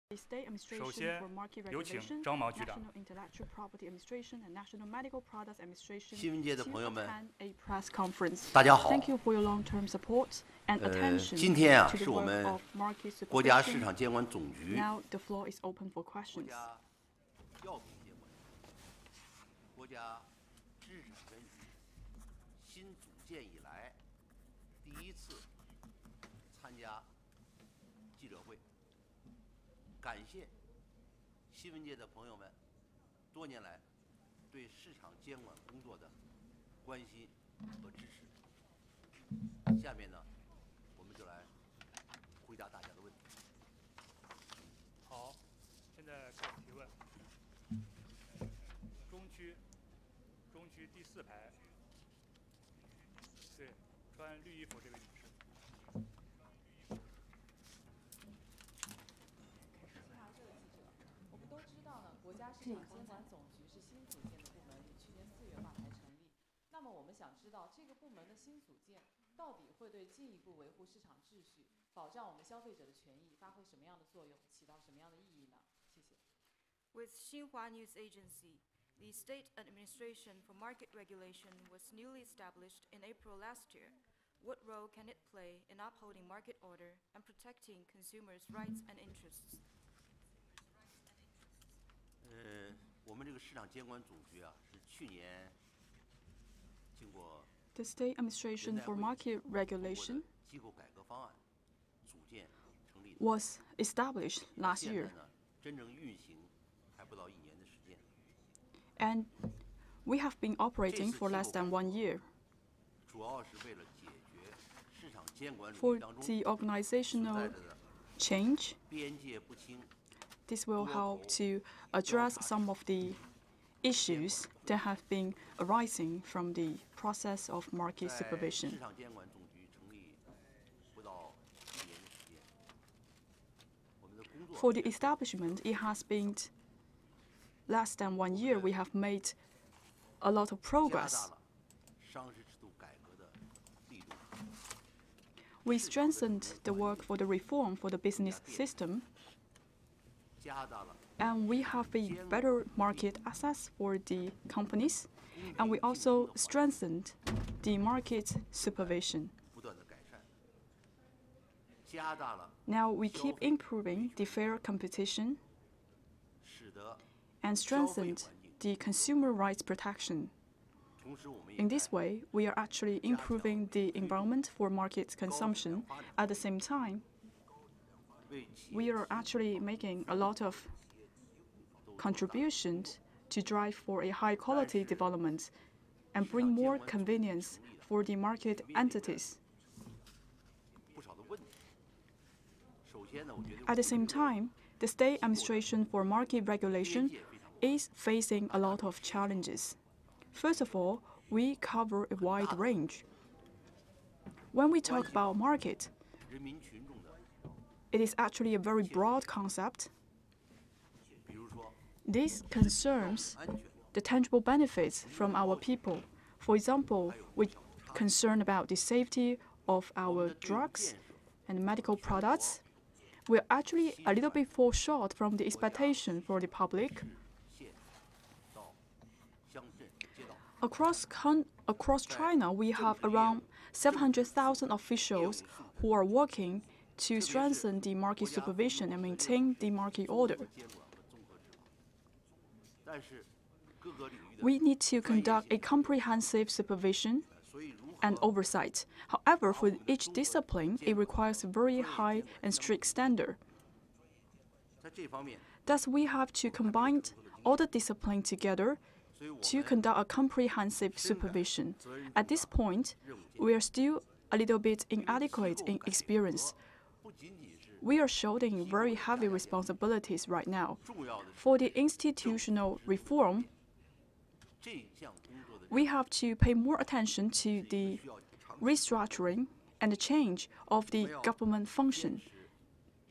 首先，有请张毛局长。新闻界的朋友们，大家好。今天是我们国家市场监管总局国家药品监管、国家知识产权局新组建以来第一次参加记者会，感谢新闻界的朋友们多年来对市场监管工作的关心和支持。下面呢，我们就来回答大家的问题。好，现在开始提问。中区第4排，对，穿绿衣服这位女士。我们都知道呢，国家市场监管总局是新组建的部门，于去年4月才成立。那么我们想知道，这个部门的新组建到底会对进一步维护市场秩序、保障我们消费者的权益发挥什么样的作用，起到什么样的意义呢？谢谢。With Xinhua News Agency, the State Administration for Market Regulation was newly established in April last year. What role can it play in upholding market order and protecting consumers' rights and interests? 我们这个市场监管总局啊，是去年经过 The State Administration for Market Regulation 机构改革方案组建成立的 was established last year. 真正运行还不到1年的时间。And we have been operating for less than 1 year. 主要是为了解决市场监管领 For 域当中 the organizational change, 边界不清。 this will help to address some of the issues that have been arising from the process of market supervision. 市场监管总局成立不到1年的时间，我们的工作 For the establishment, it has been less than 1 year. We have made a lot of 加 progress. 大了商事制度改革的力度， We strengthened the work for the reform for the business system, 加大了 and we have a better market access for the companies, and we also strengthened the market supervision. 不断的改善，加大了 Now we keep improving the fair competition 使得 and strengthened the consumer rights protection. 同时我们也 In this way, we are actually improving the environment for market consumption. At the same time, 为企 we 业 are actually making a lot of contributions to drive for a high quality development and bring more convenience for the market entities. 不少的问题。首先呢，我觉得 At the same time, the State Administration for Market Regulation is facing a lot of challenges. First of all, we cover a wide range. When we talk about market, 人民群众的， it is actually a very broad concept. 比如说 This concerns 安全、 the tangible benefits from our people. For example, we concern about the safety of our drugs and medical products. We're actually a little bit fall short from the expectation for the public. 县到乡镇街道， Across China, we have around 700,000 officials who are working to strengthen the market supervision and maintain the market order. 监管和综合指导。但是各个领域的， We need to conduct a comprehensive supervision 所以如何 and oversight. However, for each discipline, it requires a very high and strict standard. 在这方面， Thus, we have to combine all the discipline together 所以我 to 们 conduct a comprehensive supervision. At this point, we are still a little bit inadequate in experience. 不仅仅是 We are shouldering very heavy responsibilities right now. 重要的是 For the institutional reform, 这项工作的 we have to pay more attention to the 需要长 restructuring and the change of the government function,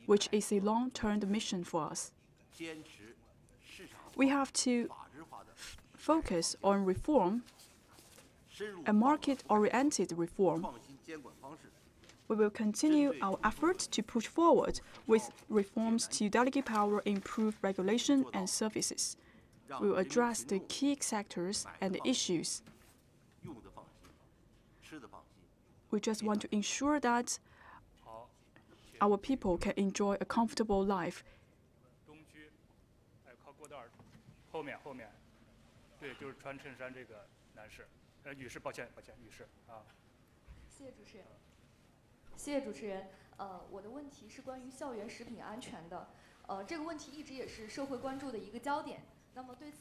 which is a long-term mission for us. 坚持市场 We have to 法治化的 focus on reform 深入 and market-oriented reform. 创新监管方式， we will continue our efforts to push forward with reforms to delegate power, improve regulation and services. We will address the key sectors and the issues. We just want to ensure that 好，请 our people can enjoy a comfortable life. 东区，靠过道儿后面，对，就是穿衬衫这个男士，女士，抱歉，女士啊。谢谢主持人。谢谢主持人。我的问题是关于校园食品安全的。这个问题一直也是社会关注的一个焦点。那么对此，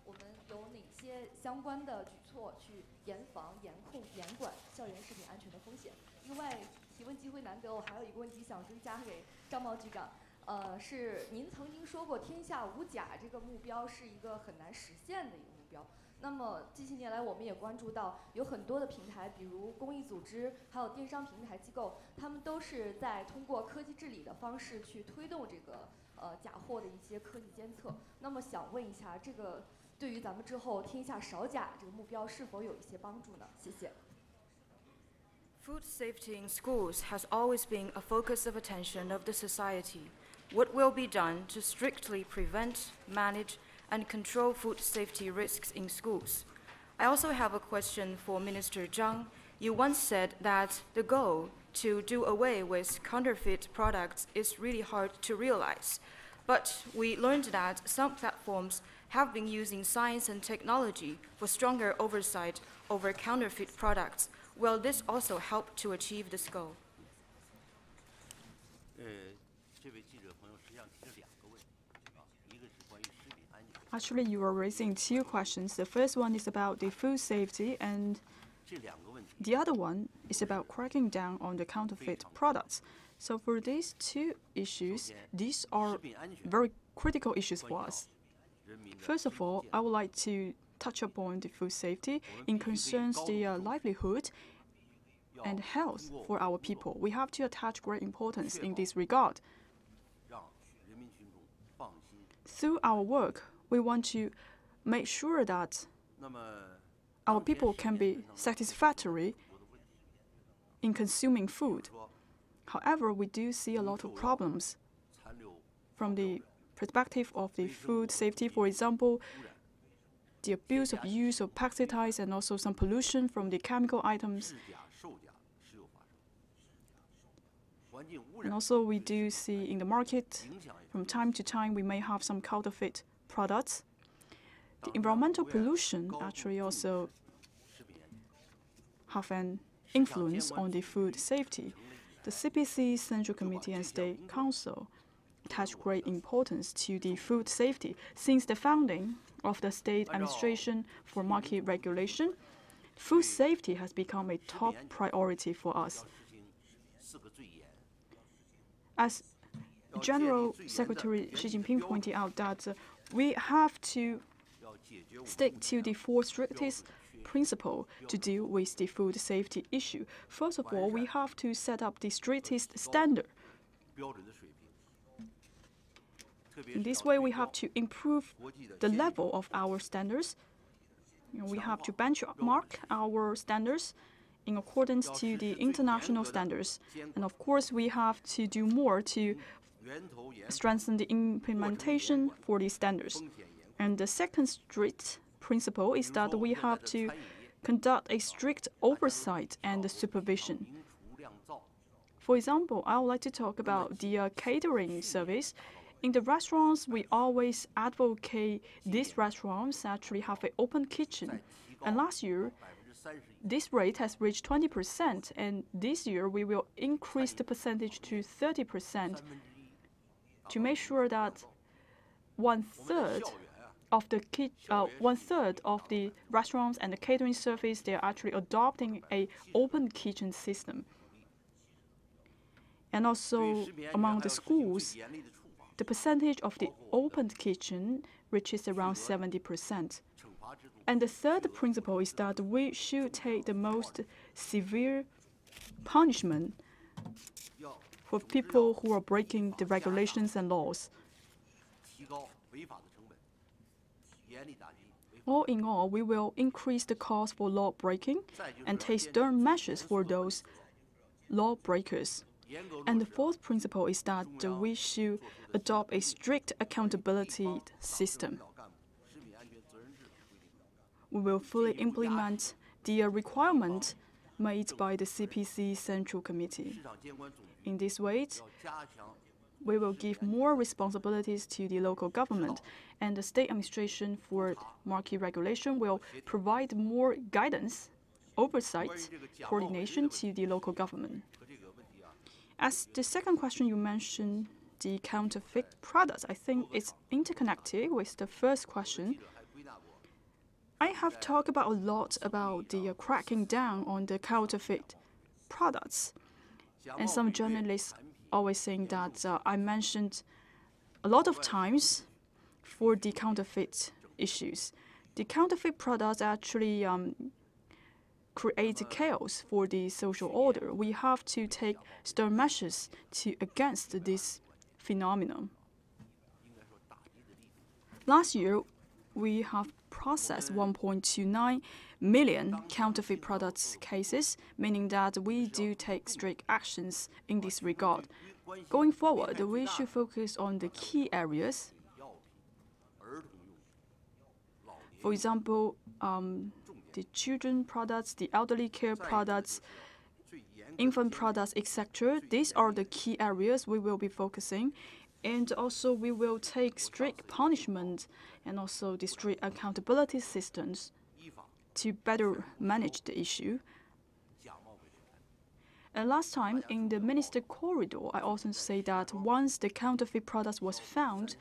我们有哪些相关的举措去严防、严控、严管校园食品安全的风险？另外，提问机会难得，我还有一个问题想追加给张茂局长。是您曾经说过“天下无假”这个目标是一个很难实现的一个目标。那么近些年来，我们也关注到有很多的平台，比如公益组织，还有电商平台机构，他们都是在通过科技治理的方式去推动这个假货的一些科技监测。那么想问一下，这个对于咱们之后天下少假这个目标是否有一些帮助呢？谢谢。Food safety in schools has always been a focus of attention of the society. What will be done to strictly prevent, manage, and control food safety risks in schools? I also have a question for Minister Zhang. You once said that the goal to do away with counterfeit products is really hard to realize. But we learned that some platforms have been using science and technology for stronger oversight over counterfeit products. Will this also help to achieve this goal? 这位记者朋友实际上提了2个问题一个是关于食品安全。 Actually, you are raising 2 questions. The first one is about the food safety, and 这2个问题 the other one is about cracking down on the counterfeit products. So for these 2 issues, these are very critical issues for us. First of all, I would like to touch upon the food safety. It concerns the livelihood and health for our people. We have to attach great importance in this regard. 让人民群众放心。 Through our work, we want to make sure that 那么 our people can be satisfactory in consuming food. However, we do see a lot of problems 残留 from the perspective of the food safety. For example, the abuse of use of pesticides and also some pollution from the chemical items. 制假、售假时有发生。环境污 And 染 also we do see in the market, 影响 from time to time, we may have some counterfeit products. The environmental pollution actually also 食品安全。 have an influence on the food safety. The CPC Central Committee and State Council attach great importance to the food safety. Since the founding of the State Administration for Market Regulation, food safety has become a top priority for us. 要实行4个最严。 As General Secretary Xi Jinping pointed out that we have to 要解决我们 stick to the 4 strictest principles to deal with the food safety issue. First of all, we have to set up the strictest standard. 标准的水平。特别 In 是 this 要 way, 对 we 标 have to improve 国际的 the 先进 level of our standards. We have to benchmark our standards in accordance to the international standards. And of course, we have to do more to 源头严 strengthen the implementation for these standards. 风险严 And the second strict principle is that we have to conduct a strict oversight and supervision. 名厨酿造 For example, I would like to talk about the catering service. In the restaurants, we always advocate these restaurants actually have an open kitchen. And last year, 31%。 this rate has reached 20%, and this year we will increase the percentage to 30% to make sure that 1/3 of the restaurants and the catering service, they are actually adopting a open kitchen system. And also among the schools, the percentage of the open kitchen reaches around 70%. And the third principle is that we should take the most severe punishment for people who are breaking the regulations and laws. 提高违法的成本，严厉打击违法。 All in all, we will increase the cost for law breaking and take stern measures for those lawbreakers. And the fourth principle is that we should adopt a strict accountability system. We will fully implement the requirement made by the CPC Central Committee. In this way, we will give more responsibilities to the local government, and the state administration for market regulation will provide more guidance, oversight, coordination to the local government. As the second question you mentioned, the counterfeit products, I think it's interconnected with the first question. I have talked about a lot about the cracking down on the counterfeit products, and some journalists always saying that I mentioned a lot of times for the counterfeit issues. The counterfeit products actually create chaos for the social order. We have to take stern measures against this phenomenon. Last year, we have processed 1.29 million counterfeit products cases, meaning that we do take strict actions in this regard. Going forward, we should focus on the key areas. For example, the children products, the elderly care products, infant products, etc. These are the key areas we will be focusing. And also we will take strict punishment and also the strict accountability systems to better manage the issue. And last time in the minister corridor, I also say that once the counterfeit products was found,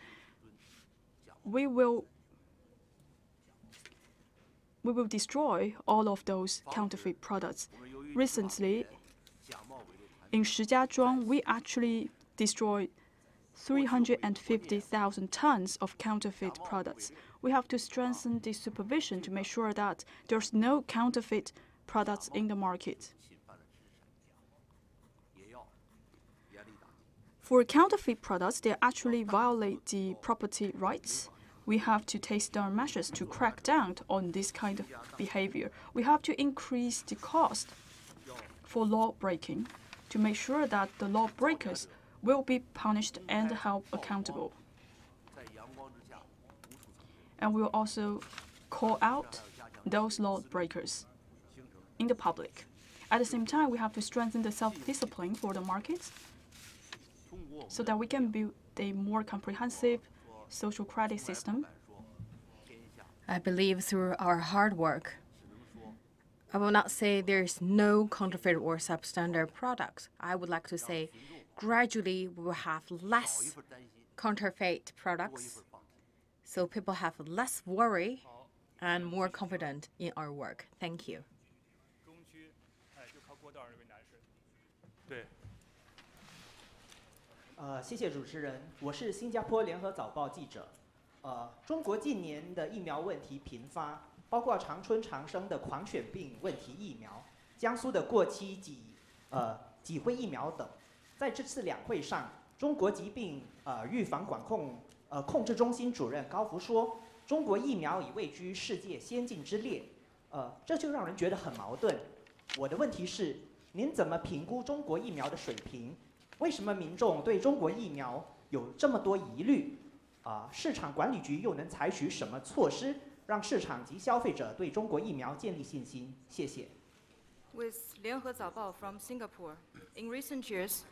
we will destroy all of those counterfeit products. Recently, in Shijiazhuang, we actually destroyed 350,000 tons of counterfeit products. We have to strengthen the supervision to make sure that there's no counterfeit products in the market. For counterfeit products, they actually violate the property rights. We have to take stern measures to crack down on this kind of behavior. We have to increase the cost for law breaking to make sure that the lawbreakers will be punished and held accountable. And we will also call out those lawbreakers in the public. At the same time, we have to strengthen the self-discipline for the markets so that we can build a more comprehensive social credit system. I believe through our hard work, I will not say there's no counterfeit or substandard products. I would like to say gradually we will have less counterfeit products, so people have less worry and more confident in our work. Thank you. 谢谢主持人，我是新加坡联合早报记者。中国近年的疫苗问题频发，包括长春长生的狂犬病问题疫苗、江苏的过期脊灰疫苗等。在这次两会上，中国疾病预防管控控制中心主任高福说，中国疫苗已位居世界先进之列。这就让人觉得很矛盾。我的问题是，您怎么评估中国疫苗的水平？为什么民众对中国疫苗有这么多疑虑？市场管理局又能采取什么措施，让市场及消费者对中国疫苗建立信心？谢谢。With 联合早报 from Singapore, in recent years,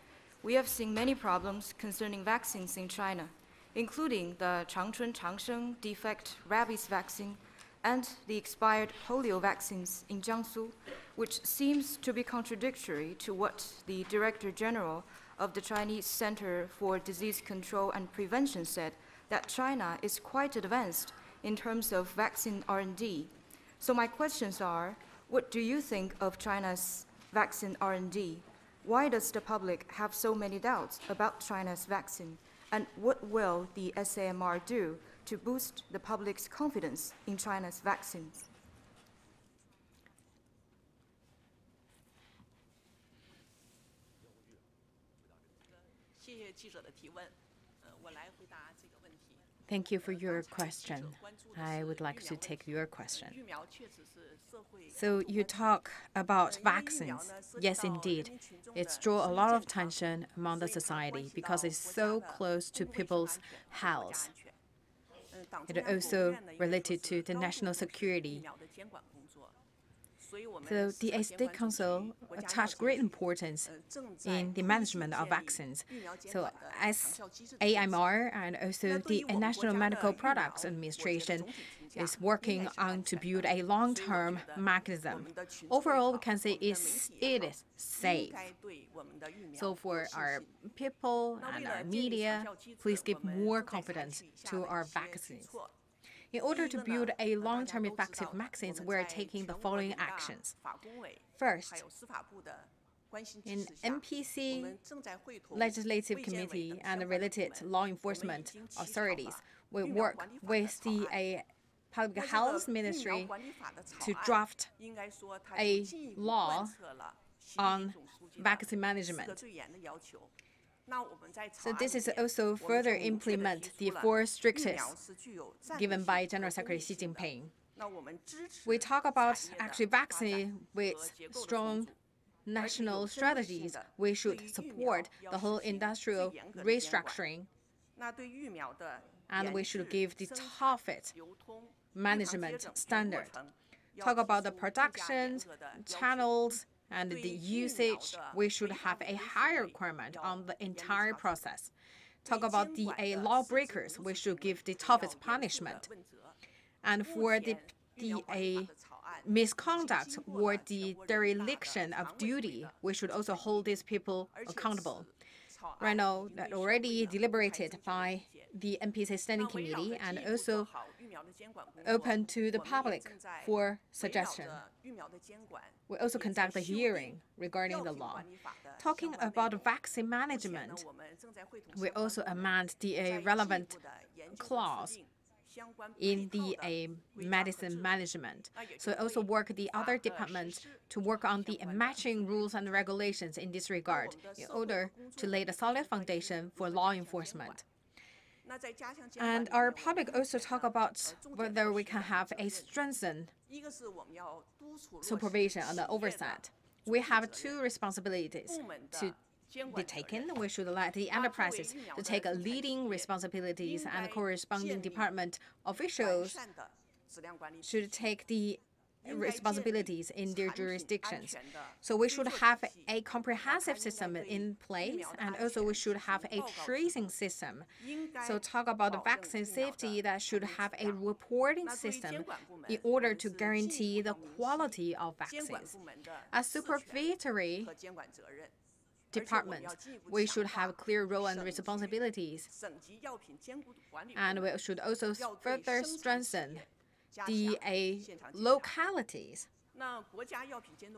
we have seen many problems concerning vaccines in China, including the Changchun Changsheng defect rabies vaccine and the expired polio vaccines in Jiangsu, which seems to be contradictory to what the Director General of the Chinese Center for Disease Control and Prevention said, that China is quite advanced in terms of vaccine R&D. So my questions are, what do you think of China's vaccine R&D? Why does the public have so many doubts about China's vaccine? And what will the SAMR do to boost the public's confidence in China's vaccines? 谢谢记者的提问，我来回答这个问题。Thank you for your question. I would like to take your question. So you talk about vaccines. Yes, indeed. It's draw a lot of tension among the society because it's so close to people's health. It also related to the national security. So the State Council attached great importance in the management of vaccines. So as AMR and also the National Medical Products Administration is working on to build a long-term mechanism. Overall, we can say it is safe. So for our people and our media, please give more confidence to our vaccines. In order to build a long-term effective vaccines, we're taking the following actions. First, in NPC Legislative Committee and related law enforcement authorities, we work with the Public Health Ministry to draft a law on vaccine management. So this is also further implement the 4 strictest given by General Secretary Xi Jinping. We talk about actually vaccine with strong national strategies. We should support the whole industrial restructuring, and we should give the toughest management standard. Talk about the production, channels, and the usage. We should have a higher requirement on the entire process. Talk about the lawbreakers. We should give the toughest punishment. And for the misconduct or the dereliction of duty, we should also hold these people accountable. Right now, that already deliberated by the NPC Standing Committee and also open to the public for suggestion. We also conduct a hearing regarding the law. Talking about vaccine management, we also amend the relevant clause in the medicine management. So also work the other departments to work on the matching rules and regulations in this regard in order to lay the solid foundation for law enforcement. And our public also talk about whether we can have a strengthened supervision and oversight. We have 2 responsibilities to be taken. We should let the enterprises to take leading responsibilities, and the corresponding department officials should take the responsibilities in their jurisdictions. So we should have a comprehensive system in place, and also we should have a tracing system. So talk about the vaccine safety, that should have a reporting system in order to guarantee the quality of vaccines. As supervisory department, we should have clear role and responsibilities. And we should also further strengthen the localities.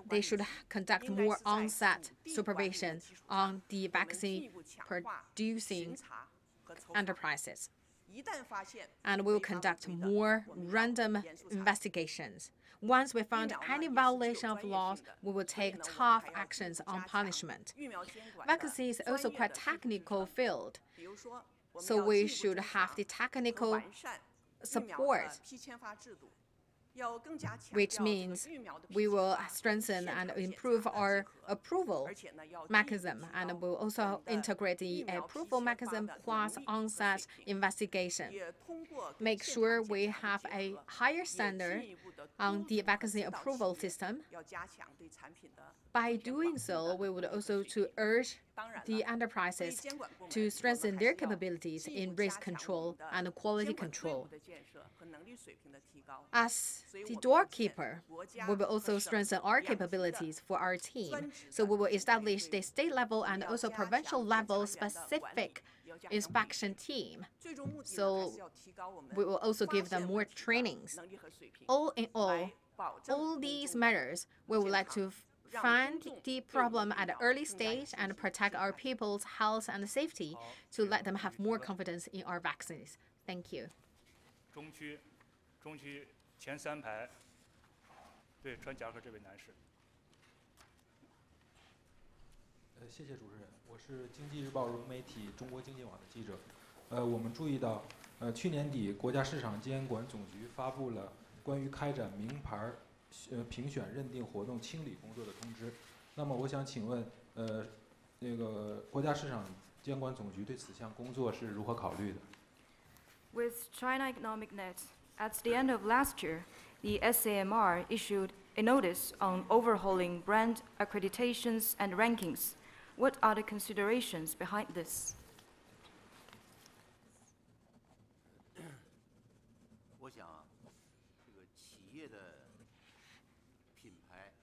They should conduct more on-site supervision on the vaccine producing enterprises. And we will conduct more random investigations. Once we found any violation of laws, we will take tough actions on punishment. Vaccine is also quite technical field, so we should have the technical support, which means we will strengthen and improve our approval mechanism, and we'll also integrate the approval mechanism plus on-site investigation. Make sure we have a higher standard on the vaccine approval system. By doing so, we would also to urge the enterprises to strengthen their capabilities in risk control and quality control. As the doorkeeper, we will also strengthen our capabilities for our team. So we will establish the state level and also provincial level specific inspection team. So we will also give them more trainings. All in all these measures, we would like to find the problem at an early stage and protect our people's health and safety to let them have more confidence in our vaccines. Thank you. 中区前3排，对，穿夹克这位男士。谢谢主持人，我是经济日报融媒体中国经济网的记者。我们注意到，去年底，国家市场监管总局发布了关于开展名牌评选认定活动清理工作的通知。那么，我想请问，那个国家市场监管总局对此项工作是如何考虑的？ With China Economic Net, at the end of last year, the SAMR issued a notice on overhauling brand accreditations and rankings. What are the considerations behind this? 我想，这个企业的品牌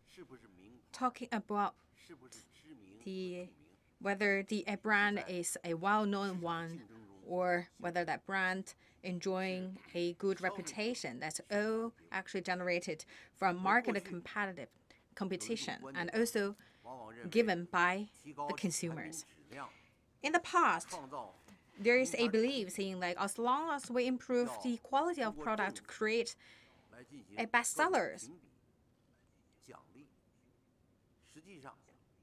是不是名牌， Talking about 是不是知名和 the 著名， whether a brand is a well-known one or whether that brand enjoying a good reputation, that's all actually generated from market competitive competition and also 往往认为 given by 提高 the 产品 consumers. 质量， In the past, 创造 there is a belief in like as long as we improve the quality of product, create 来进行 a bestsellers, 评比、奖励。实际上，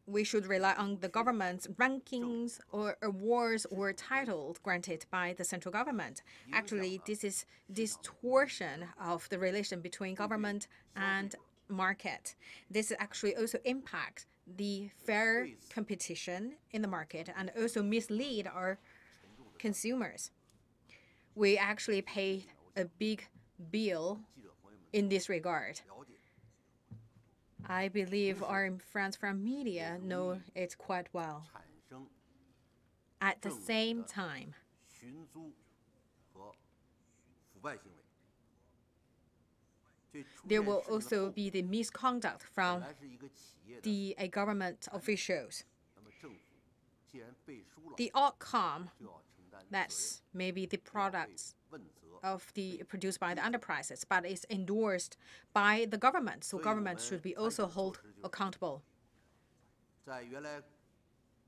we should rely on the government's rankings or awards or titles granted by the central government. Actually, this is distortion of the relation between government and market. This actually also impacts the fair competition in the market and also mislead our consumers. We actually pay a big bill 记者朋友们 in this regard. 了解， I believe our friends from media know it quite well. 产生 At the same time, 寻租和腐败行为。对出 there 现 will 事情的 also 后 be the misconduct 本 from 来是一个企业的， the government officials. 那么政府既然背书了， The outcome 就要承担责任， that's maybe the 要被 products 问责。 of the produced by the enterprises, but it's endorsed by the government, so government should be also held accountable. 在原来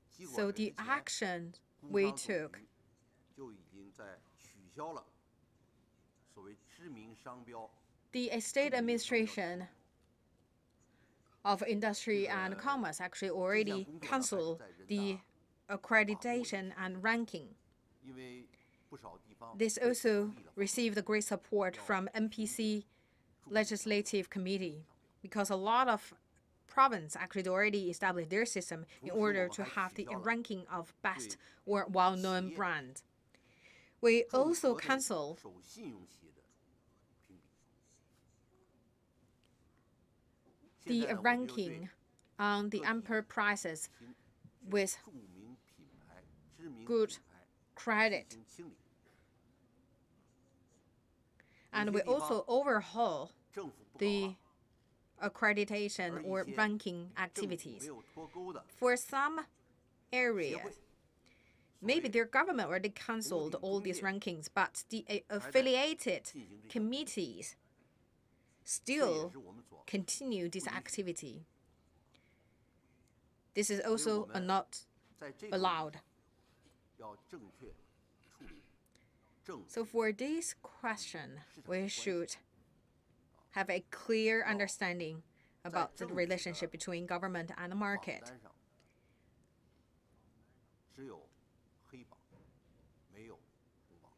机管 So 的 the 之前 action 工 we 商总 took 局就已经在取消了所谓知名商标 the state administration of industry and commerce actually already canceled the accreditation and ranking. 因为不少地方 This 对 also 条例的 received great support from NPC Legislative Committee because a lot of province actually already established their system in order to have the ranking of best or well-known brand. We 更 also 核对 cancel 守信用企业的评比。 the 现在呢，我们又对 ranking on the enterprises 评 with 著名品牌、知名 good 品牌 credit, 进行清理。 and 有 we 些地方 also overhaul 政府不搞 the 了， accreditation 而一 or 些 ranking 政府 activities. 没有脱钩的 For some 协 areas, 会， maybe their government already cancelled all these rankings, but the affiliated 进行这项， committees 这 still 也是我们所 continue this activity. This is 所以我 also 们 not 在这个 allowed. 要正确处理政府 So for this question, we should have a clear understanding about the relationship between government and the 榜 market. 单上只有黑榜，没有红榜。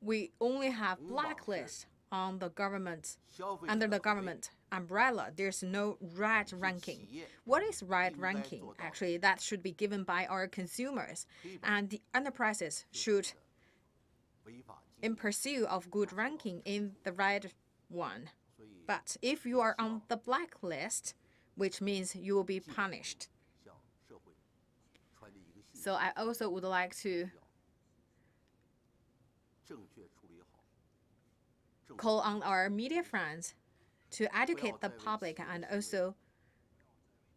We only have blacklist on the government 消费 under 者 the 的口味 government umbrella. There's no red ranking. 企业 What is red 应该 ranking? 做到 Actually, that should be given by our consumers, 黑榜 and the enterprises 就是 should 违法经 in 营。 pursuit of good ranking in the red one. 所以 But if you are on the blacklist, which means you will be punished. 向社会传递一个信息， So I also would like to 正确处理好政府 call on our media friends to educate the public and also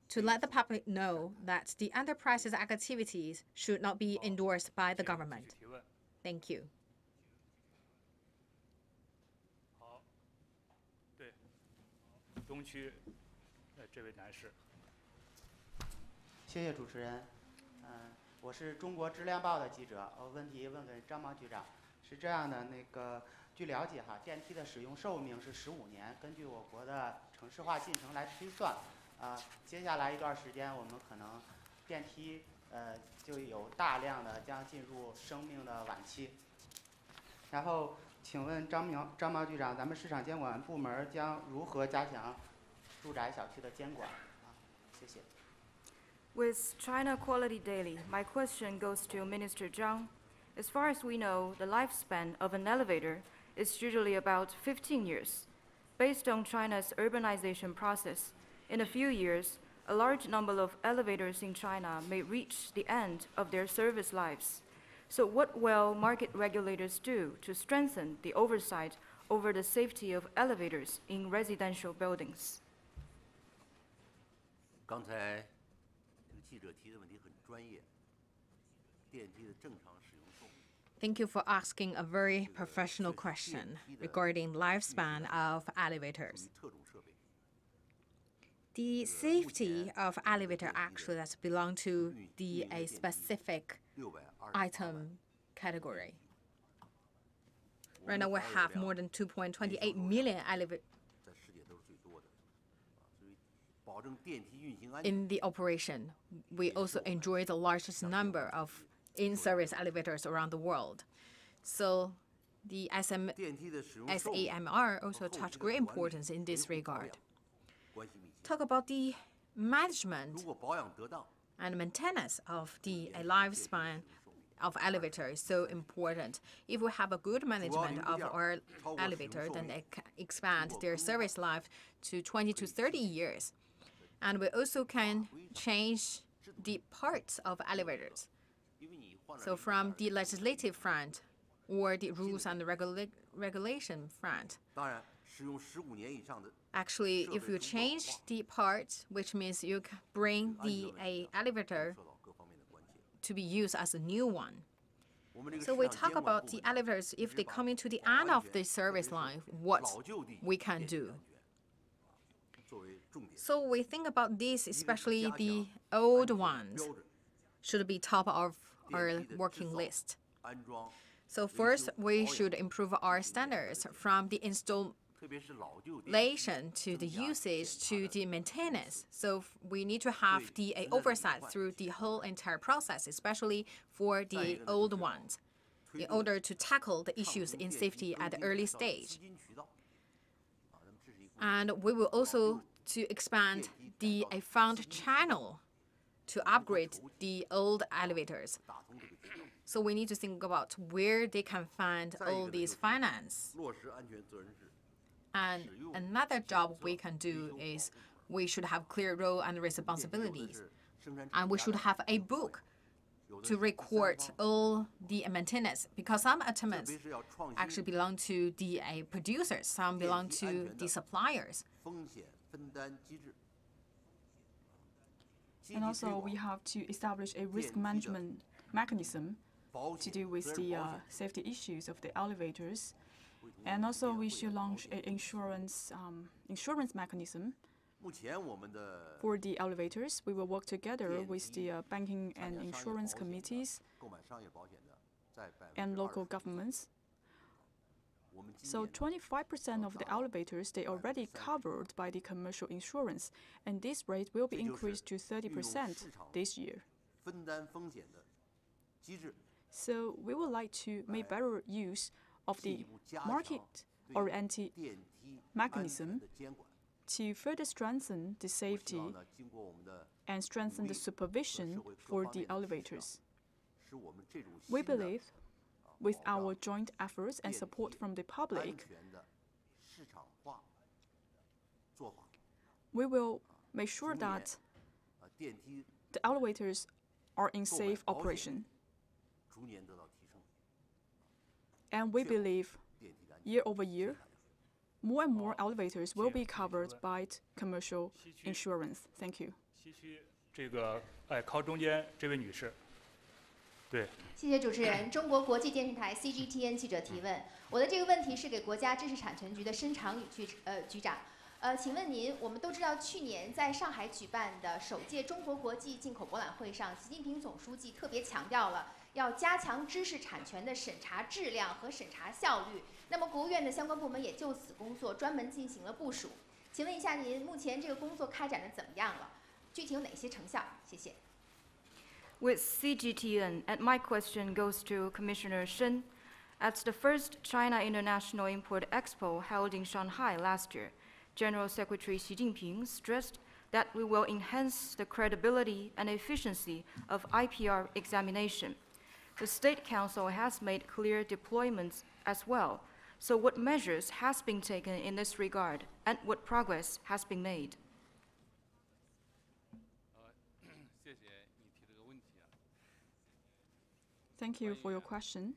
to let the public know that the enterprises' activities should not be endorsed by the 请继续 government. 提问。 Thank you. 好，对，东区，这位男士。谢谢主持人。我是中国质量报的记者。问题问给张毛局长。是这样的，据了解哈，电梯的使用寿命是15年，根据我国的城市化进程来推算，接下来一段时间我们可能电梯就有大量的将进入生命的晚期。然后，请问张毛局长，咱们市场监管部门将如何加强住宅小区的监管？谢谢。With China Quality Daily, my question goes to Minister Zhang. As far as we know, the lifespan of an elevator is usually about 15 years. Based on China's urbanization process, in a few years, a large number of elevators in China may reach the end of their service lives. So what will market regulators do to strengthen the oversight over the safety of elevators in residential buildings? 刚才这个记者提的问题很专业，电梯的正常使用寿命。 Thank you for asking a very professional question regarding lifespan of elevators. The safety of elevator actually does belong to a specific item category. Right now we have more than 2.28 million elevators in the operation. We also enjoy the largest number of in-service elevators around the world. So the SAMR also attach great importance in this regard. Talk about the management and maintenance of the lifespan of elevator is so important. If we have a good management of our elevator, then they can expand their service life to 20 to 30 years. And we also can change the parts of elevators. So from the legislative front or the rules and the regulation front. Actually, if you change the parts, which means you bring the elevator to be used as a new one. So we talk about the elevators, if they come into the end of the service life, what we can do. So we think about this, especially the old ones, should be top of our working list. So first, we should improve our standards from the installation to the usage to the maintenance. So we need to have the oversight through the whole entire process, especially for the old ones, in order to tackle the issues in safety at the early stage. And we will also to expand the fund channel to upgrade the old elevators. So we need to think about where they can find all these finance. And another job we can do is we should have clear role and responsibilities. And we should have a book to record all the maintenance, because some items actually belong to the producers, some belong to the suppliers. And also, we have to establish a risk management mechanism to deal with the safety issues of the elevators. And also, we should launch an insurance mechanism for the elevators. We will work together with the banking and insurance committees and local governments. So 25% of the elevators, they are already covered by the commercial insurance, and this rate will be increased to 30% this year. So we would like to make better use of the market-oriented mechanism to further strengthen the safety and strengthen the supervision for the elevators. We believe with our joint efforts and support from the public, we will make sure that the elevators are in safe operation. And we believe year over year, more and more elevators will be covered by commercial insurance. Thank you. 西区这个靠中间这位女士，对。谢谢主持人。中国国际电视台 CGTN 记者提问，我的这个问题是给国家知识产权局的申长宇局长。请问您，我们都知道去年在上海举办的首届中国国际进口博览会上，习近平总书记特别强调了要加强知识产权的审查质量和审查效率。那么国务院的相关部门也就此工作专门进行了部署。请问一下您，目前这个工作开展的怎么样了？具体有哪些成效？谢谢。With CGTN, and my question goes to Commissioner Shen. At the first China International Import Expo held in Shanghai last year, General Secretary Xi Jinping stressed that we will enhance the credibility and efficiency of IPR examination. The State Council has made clear deployments as well. So what measures has been taken in this regard, and what progress has been made? Thank you for your question.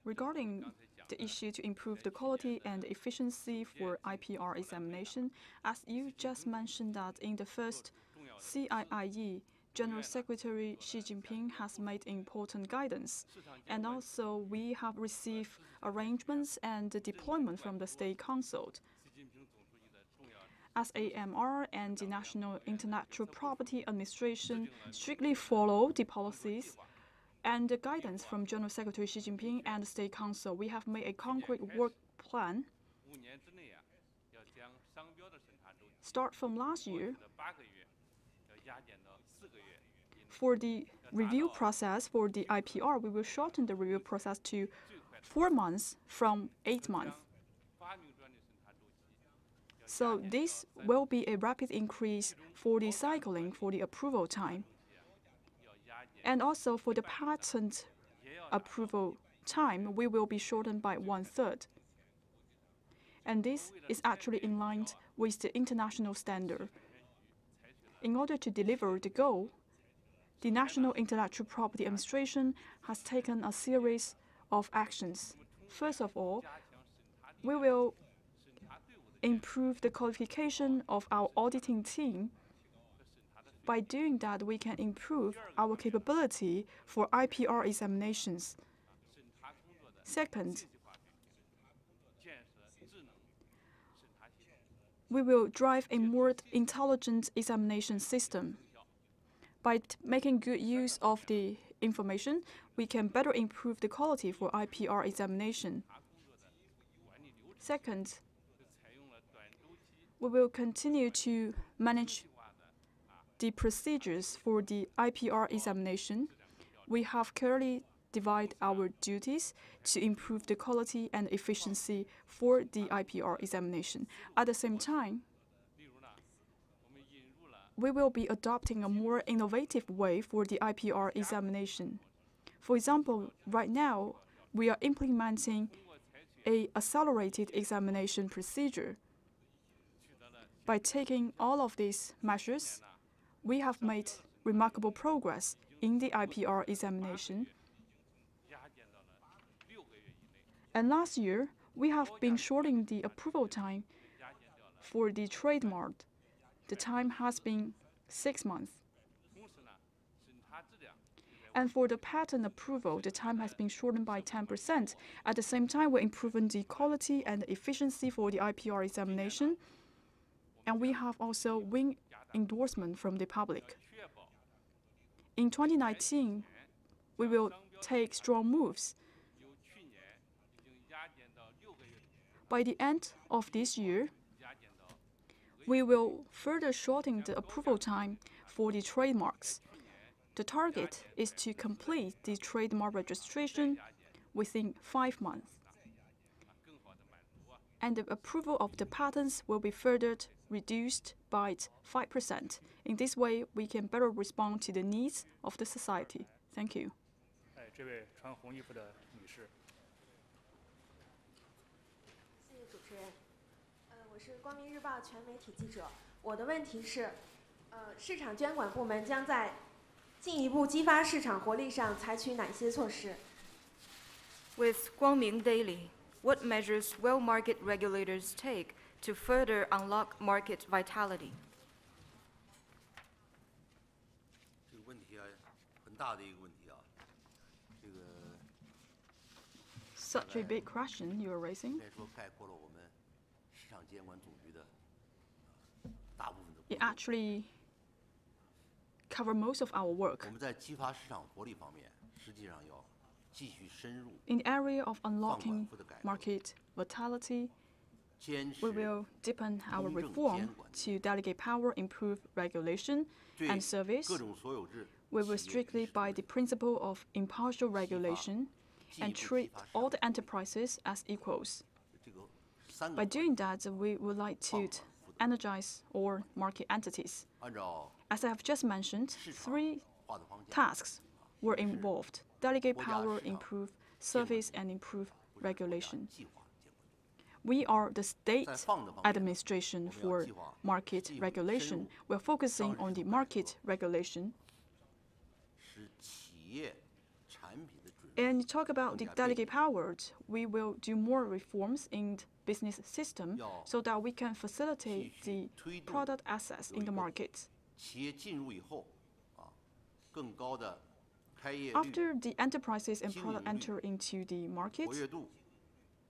Regarding the issue to improve the quality and efficiency for IPR examination, as you just mentioned that in the first CIIE, General Secretary Xi Jinping has made important guidance, and also we have received arrangements and deployment from the State Council. As AMR and the National Intellectual Property Administration strictly follow the policies and the guidance from General Secretary Xi Jinping and the State Council, we have made a concrete work plan. Start from last year, for the review process for the IPR, we will shorten the review process to 4 months from 8 months. So this will be a rapid increase for the cycling for the approval time. And also for the patent approval time, we will be shortened by 1/3. And this is actually in line with the international standard. In order to deliver the goal, the National Intellectual Property Administration has taken a series of actions. First of all, we will improve the qualification of our auditing team. By doing that, we can improve our capability for IPR examinations. Second, we will drive a more intelligent examination system. By making good use of the information, we can better improve the quality for IPR examination. Second, we will continue to manage the procedures for the IPR examination. We have clearly divided our duties to improve the quality and efficiency for the IPR examination. At the same time, we will be adopting a more innovative way for the IPR examination. For example, right now, we are implementing an accelerated examination procedure. By taking all of these measures, we have made remarkable progress in the IPR examination. And last year, we have been shortening the approval time for the trademark. The time has been 6 months. And for the patent approval, the time has been shortened by 10%. At the same time, we're improving the quality and efficiency for the IPR examination. And we have also won endorsement from the public. In 2019, we will take strong moves. By the end of this year, we will further shorten the approval time for the trademarks. The target is to complete the trademark registration within 5 months. And the approval of the patents will be further reduced by 5%. In this way, we can better respond to the needs of the society. Thank you. 这位穿红衣服的女士。谢谢主持人。我是光明日报全媒体记者。我的问题是，市场监管部门将在进一步激发市场活力上采取哪些措施 With Guangming Daily, what measures will market regulators take to further unlock market vitality? 这个问题啊，很大的一个问题啊。这个 Such a big question you are raising. 应该说概括了我们市场监管总局的大部分的工 It 作。 actually covers most of our 我 work. 们在激发市场活力方面，实际上要继续深入 In the area of unlocking 放缓式的改革， market vitality, We will deepen our reform to delegate power, improve regulation and service. We will strictly by the principle of impartial regulation and treat all the enterprises as equals. By doing that, we would like to energize all market entities. As I have just mentioned, 3 tasks were involved: delegate power, improve service, and improve regulation. We are the state administration for market regulation. We're focusing on the market regulation. And talk about the delegate powers, we will do more reforms in the business system so that we can facilitate the product access in the market. After the enterprises and products enter into the market,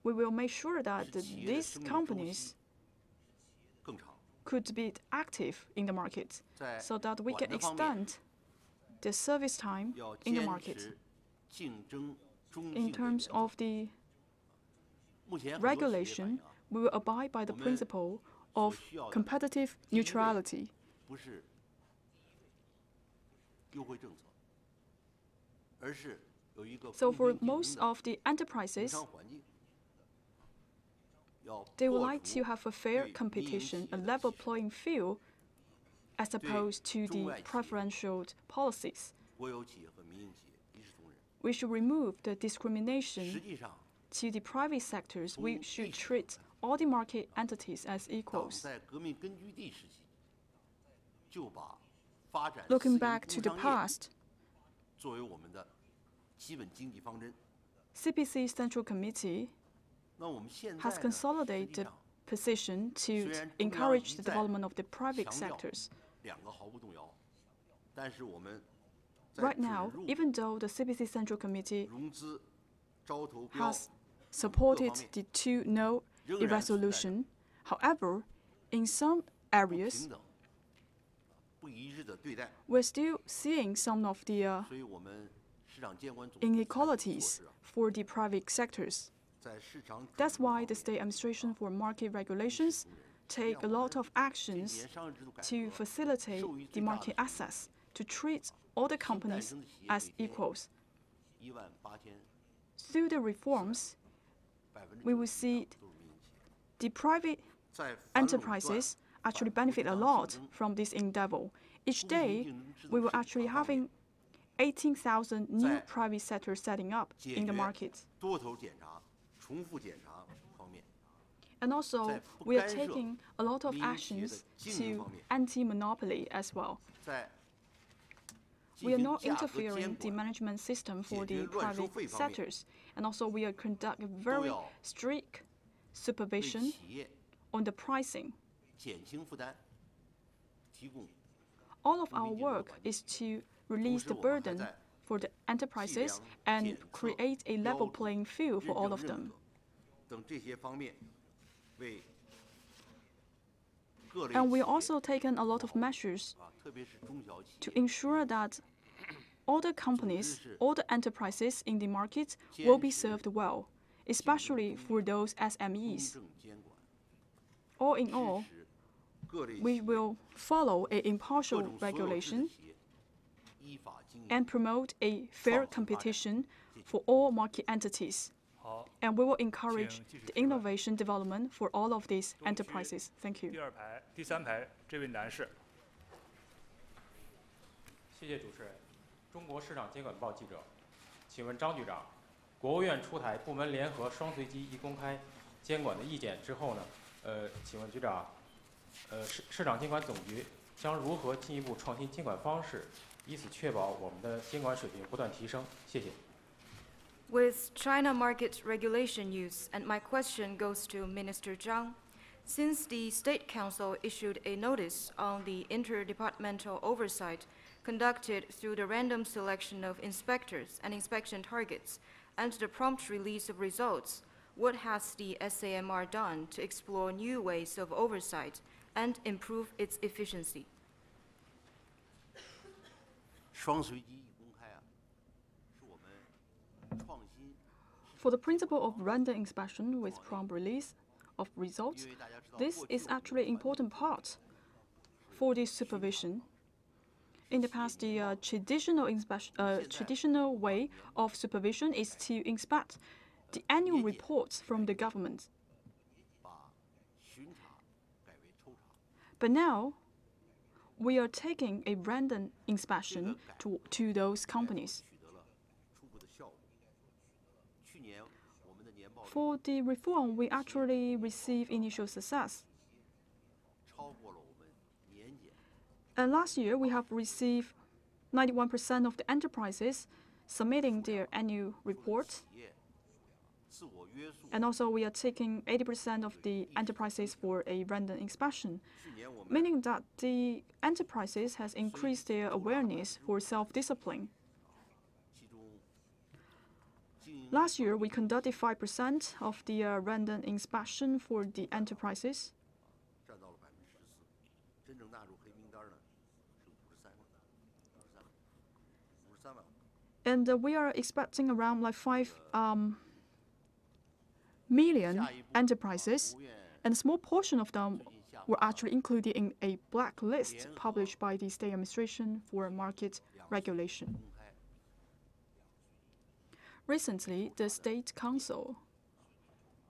we will make sure that these companies could be active in the market so that we can extend the service time in the market. In terms of the regulation, we will abide by the principle of competitive neutrality. So for most of the enterprises, they would like to have a fair competition, a level playing field, as opposed to the preferential policies. We should remove the discrimination to the private sectors. We should treat all the market entities as equals. Looking back to the past, CPC Central Committee has consolidated the position to encourage the development of the private sectors. Right now, even though the CPC Central Committee has supported the 2-no resolution, however, in some areas, we're still seeing some of the inequalities for the private sectors. That's why the State Administration for Market Regulations take a lot of actions to facilitate the market access, to treat all the companies as equals. Through the reforms, we will see the private enterprises actually benefit a lot from this endeavor. Each day, we will actually having 18,000 new private sectors setting up in the market. And also, we are taking a lot of actions to anti-monopoly as well. We are not interfering the management system for the private sectors. And also, we are conducting very strict supervision on the pricing. All of our work is to release the burden for the enterprises and create a level playing field for all of them. And we also taken a lot of measures to ensure that all the companies, all the enterprises in the market will be served well, especially for those SMEs. All in all, we will follow an impartial regulation and promote a fair competition for all market entities. And we will encourage the innovation development for all of these enterprises. Thank you. 第2排、第3排这位男士。谢谢主持人。中国市场监管报记者，请问张局长，国务院出台部门联合双随机一公开监管的意见之后呢，请问局长，市场监管总局将如何进一步创新监管方式，以此确保我们的监管水平不断提升？谢谢。With China market regulation news, and my question goes to Minister Zhang. Since the State Council issued a notice on the interdepartmental oversight conducted through the random selection of inspectors and inspection targets and the prompt release of results, what has the SAMR done to explore new ways of oversight and improve its efficiency? For the principle of random inspection with prompt release of results, this is actually an important part for this supervision. In the past, the traditional way of supervision is to inspect the annual reports from the government. But now, we are taking a random inspection to those companies. For the reform, we actually received initial success. And last year, we have received 91% of the enterprises submitting their annual reports. And also, we are taking 80% of the enterprises for a random inspection, meaning that the enterprises has increased their awareness for self-discipline. Last year, we conducted 5% of the random inspection for the enterprises. And we are expecting around like 5 million enterprises, and a small portion of them were actually included in a blacklist published by the State Administration for Market Regulation. Recently, the State Council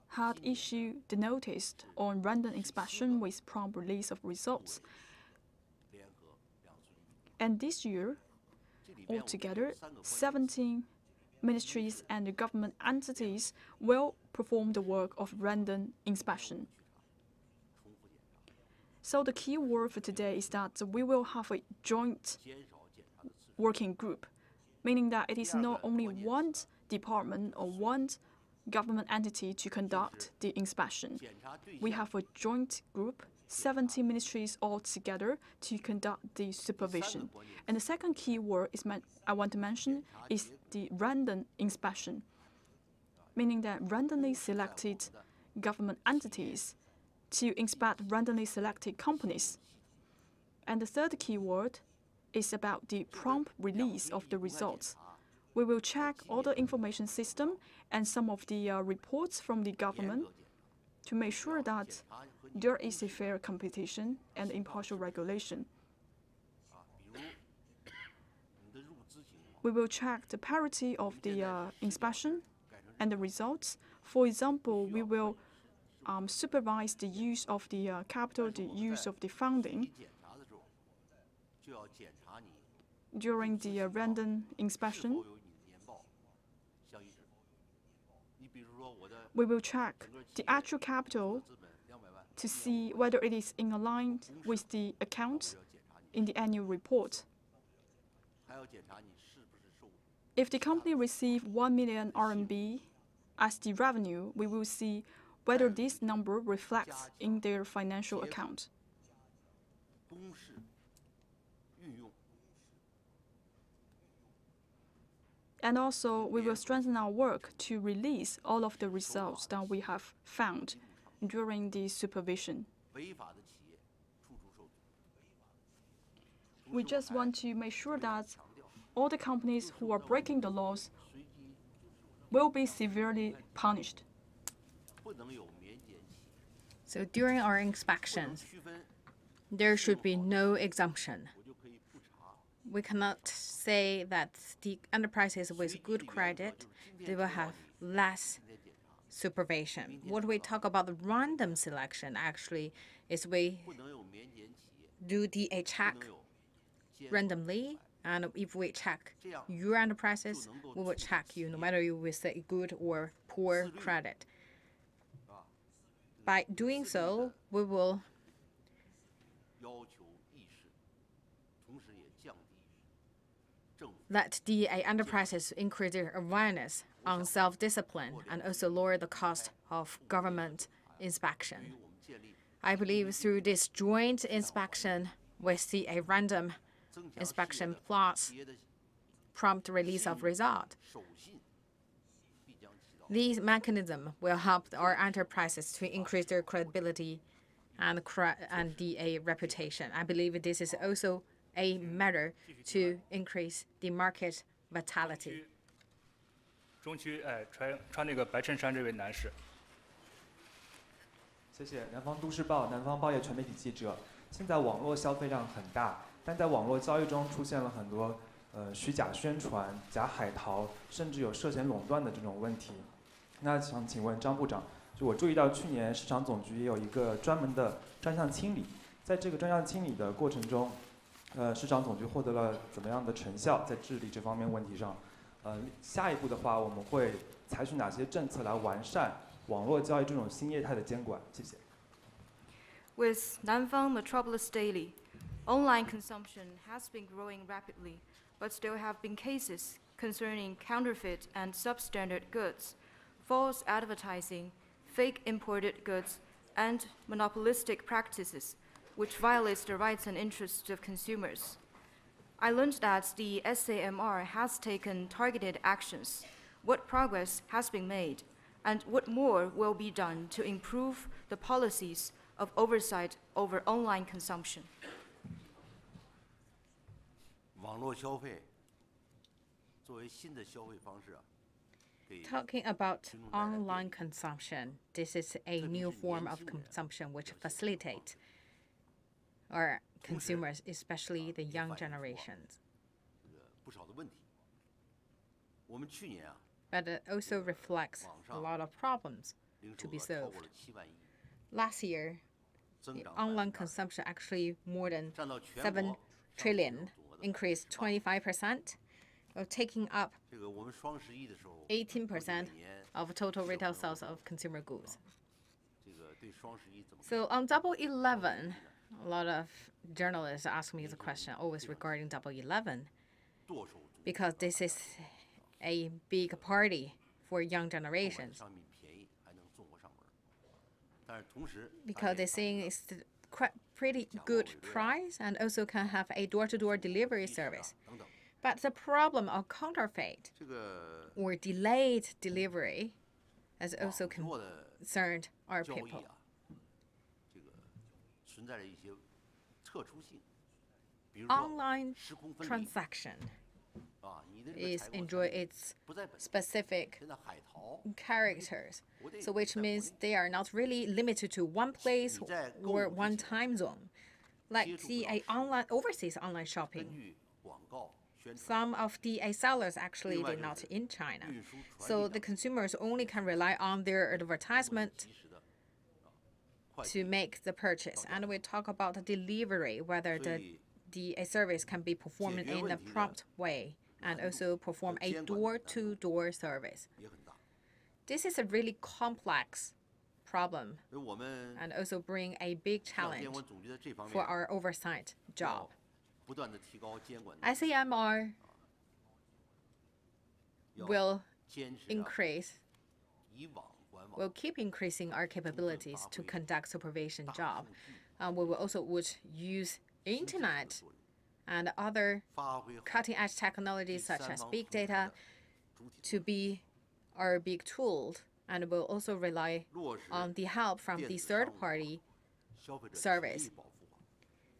had issued the notice on random inspection with prompt release of results. And this year, altogether, 17 ministries and government entities will perform the work of random inspection. So the key word for today is that we will have a joint working group, meaning that it is not only one department or one government entity to conduct the inspection. We have a joint group, 70 ministries all together to conduct the supervision. And the second key word I want to mention is the random inspection, meaning that randomly selected government entities to inspect randomly selected companies. And the third key word is about the prompt release of the results. We will check all the information system and some of the reports from the government to make sure that there is a fair competition and impartial regulation. We will check the parity of the inspection and the results. For example, we will supervise the use of the capital, the use of the funding during the random inspection. We will check the actual capital to see whether it is in line with the account in the annual report. If the company receives 1 million RMB as the revenue, we will see whether this number reflects in their financial account. And also, we will strengthen our work to release all of the results that we have found during the supervision. We just want to make sure that all the companies who are breaking the laws will be severely punished. So during our inspections, there should be no exemption. We cannot say that the enterprises with good credit, they will have less supervision. What we talk about the random selection actually is we do the check randomly, and if we check your enterprises, we will check you no matter you with a good or poor credit. By doing so, we will let the enterprises increase their awareness on self-discipline and also lower the cost of government inspection. I believe through this joint inspection with the random inspection plus prompt release of result, these mechanisms will help our enterprises to increase their credibility and the reputation. I believe this is also a measure to increase the market vitality. 中区穿那个白衬衫这位男士。谢谢。南方都市报、南方报业全媒体记者。现在网络消费量很大，但在网络交易中出现了很多虚假宣传、假海淘，甚至有涉嫌垄断的这种问题。那想请问张部长，就我注意到去年市场总局也有一个专门的专项清理，在这个专项清理的过程中，市场总局获得了怎么样的成效？在治理这方面问题上，下一步的话，我们会采取哪些政策来完善网络交易这种新业态的监管？谢谢。With Nanfang Metropolis Daily, online consumption has been growing rapidly, but there have been cases concerning counterfeit and substandard goods, false advertising, fake imported goods, and monopolistic practices, which violates the rights and interests of consumers. I learned that the SAMR has taken targeted actions. What progress has been made, and what more will be done to improve the policies of oversight over online consumption? 网络消费作为新的消费方式啊。 Talking about online consumption, this is a new form of consumption which facilitates our consumers, especially the young generations. But it also reflects a lot of problems to be solved. Last year, the online consumption actually more than 7 trillion, increased 25%. Taking up 18% of total retail sales of consumer goods. So on Double 11, a lot of journalists ask me the question always regarding Double 11, because this is a big party for young generations. Because they think it's pretty good price and also can have a door-to-door delivery service. But the problem of counterfeit or delayed delivery has also concerned our people. Online transaction enjoy its specific characters, so which means they are not really limited to one place or one time zone, like the overseas online shopping. Some of the sellers actually they're not in China, so the consumers only can rely on their advertisement to make the purchase. And we talk about the delivery, whether the service can be performed in a prompt way and also perform a door-to-door service. This is a really complex problem and also bring a big challenge for our oversight job. SAMR will keep increasing our capabilities to conduct supervision job. We will also use internet and other cutting-edge technologies such as big data to be our big tool, and we'll also rely on the help from the third-party service.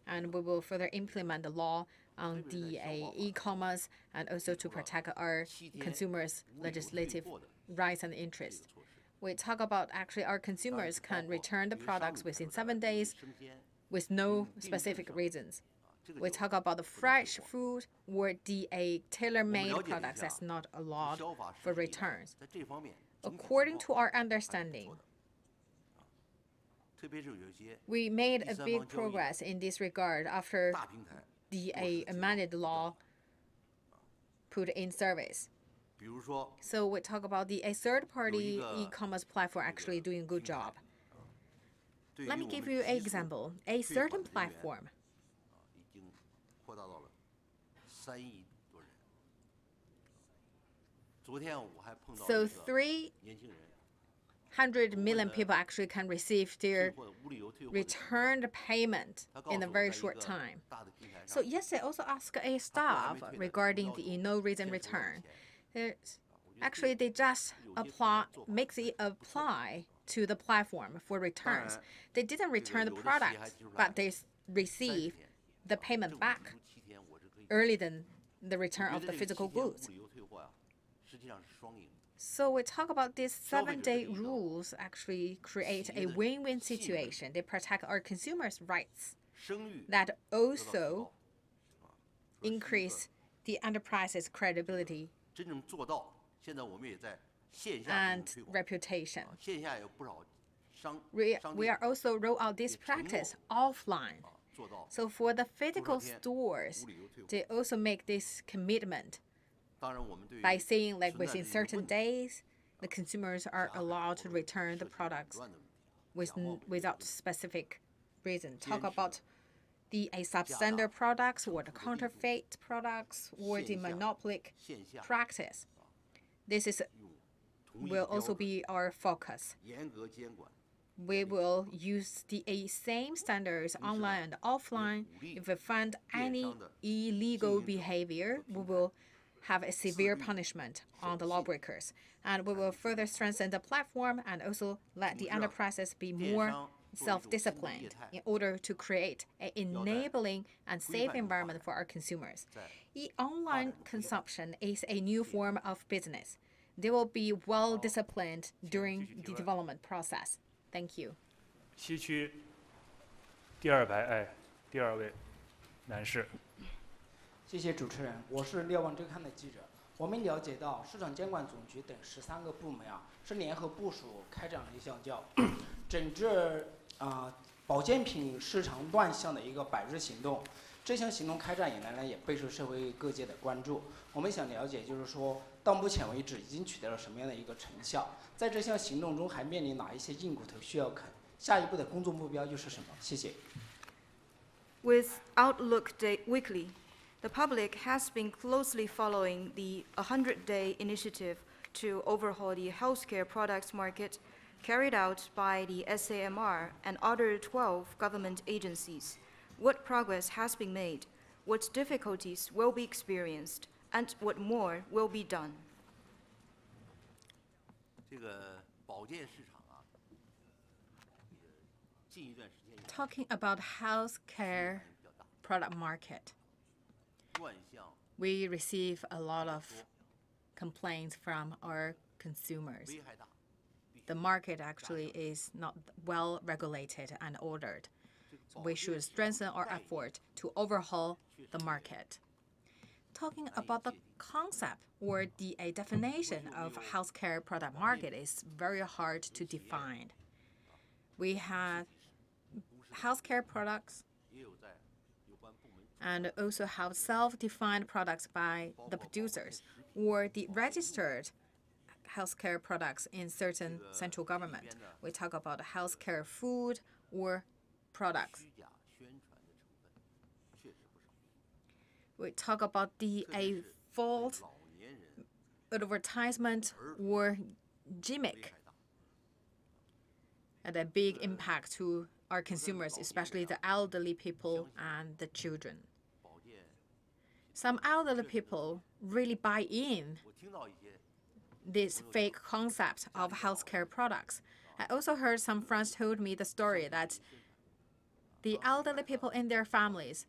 And we will further implement the law on the e-commerce and also to protect our consumers' legislative rights and interests. We talk about actually our consumers can return the products within 7 days with no specific reasons. We talk about the fresh food or the tailor-made products that's not allowed for returns. According to our understanding, we made a big progress in this regard after the amended law put in service. So we talk about the third-party e-commerce platform actually doing a good job. Let me give you an example. A certain platform so 300 million people actually can receive their returned payment in a very short time. So yes, I also asked a staff regarding the no reason return. Actually, they just make the apply to the platform for returns. They didn't return the product, but they receive the payment back earlier than the return of the physical goods. So we talk about these 7-day rules actually create a win-win situation. They protect our consumers' rights that also increase the enterprise's credibility and reputation. We are also roll out this practice offline. So for the physical stores, they also make this commitment by saying like within certain days, the consumers are allowed to return the products without specific reason. Talk about the substandard products or the counterfeit products or the monopolic practice. This will also be our focus. We will use the same standards online and offline. If we find any illegal behavior, we will have a severe punishment on the lawbreakers. And we will further strengthen the platform and also let the enterprises be more self-disciplined in order to create an enabling and safe environment for our consumers. Online consumption is a new form of business. They will be well disciplined during the development process. Thank you. 西区第2排，第2位男士。谢谢主持人，我是《瞭望周刊》的记者。我们了解到，市场监管总局等13个部门是联合部署开展了一项叫整治保健品市场乱象的一个100日行动。这项行动开展以来呢，也备受社会各界的关注。我们想了解，就是说到目前为止已经取得了什么样的一个成效？在这项行动中还面临哪一些硬骨头需要啃？下一步的工作目标又是什么？谢谢。With Outlook Weekly, the public has been closely following the 100-day initiative to overhaul the healthcare products market carried out by the SAMR and other 12 government agencies. What progress has been made? What difficulties will be experienced? And what more will be done? Talking about healthcare product market, we receive a lot of complaints from our consumers. The market actually is not well regulated and ordered. So we should strengthen our effort to overhaul the market. Talking about the concept or the definition of healthcare product market is very hard to define. We have healthcare products and also have self-defined products by the producers or the registered healthcare products in certain central government. We talk about healthcare food or products. We talk about the false advertisement or gimmick and a big impact to our consumers, especially the elderly people and the children. Some elderly people really buy in this fake concept of healthcare products. I also heard some friends told me the story that the elderly people in their families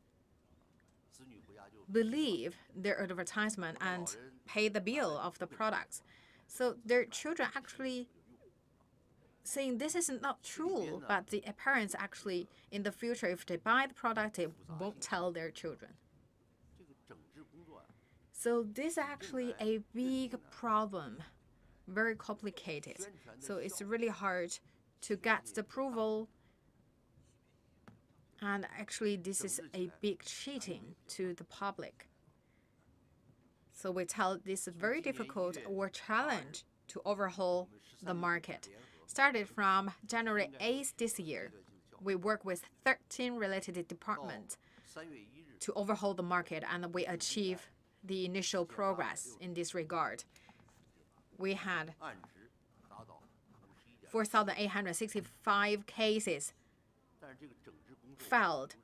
believe their advertisement and pay the bill of the products. So their children actually saying this is not true, but the parents actually, in the future, if they buy the product, they won't tell their children. So this is actually a big problem, very complicated. So it's really hard to get the approval. And actually, this is a big cheating to the public. So we tell this is very difficult or challenge to overhaul the market. Started from January 8th this year, we work with 13 related departments to overhaul the market, and we achieve the initial progress in this regard. We had 4,865 cases filed,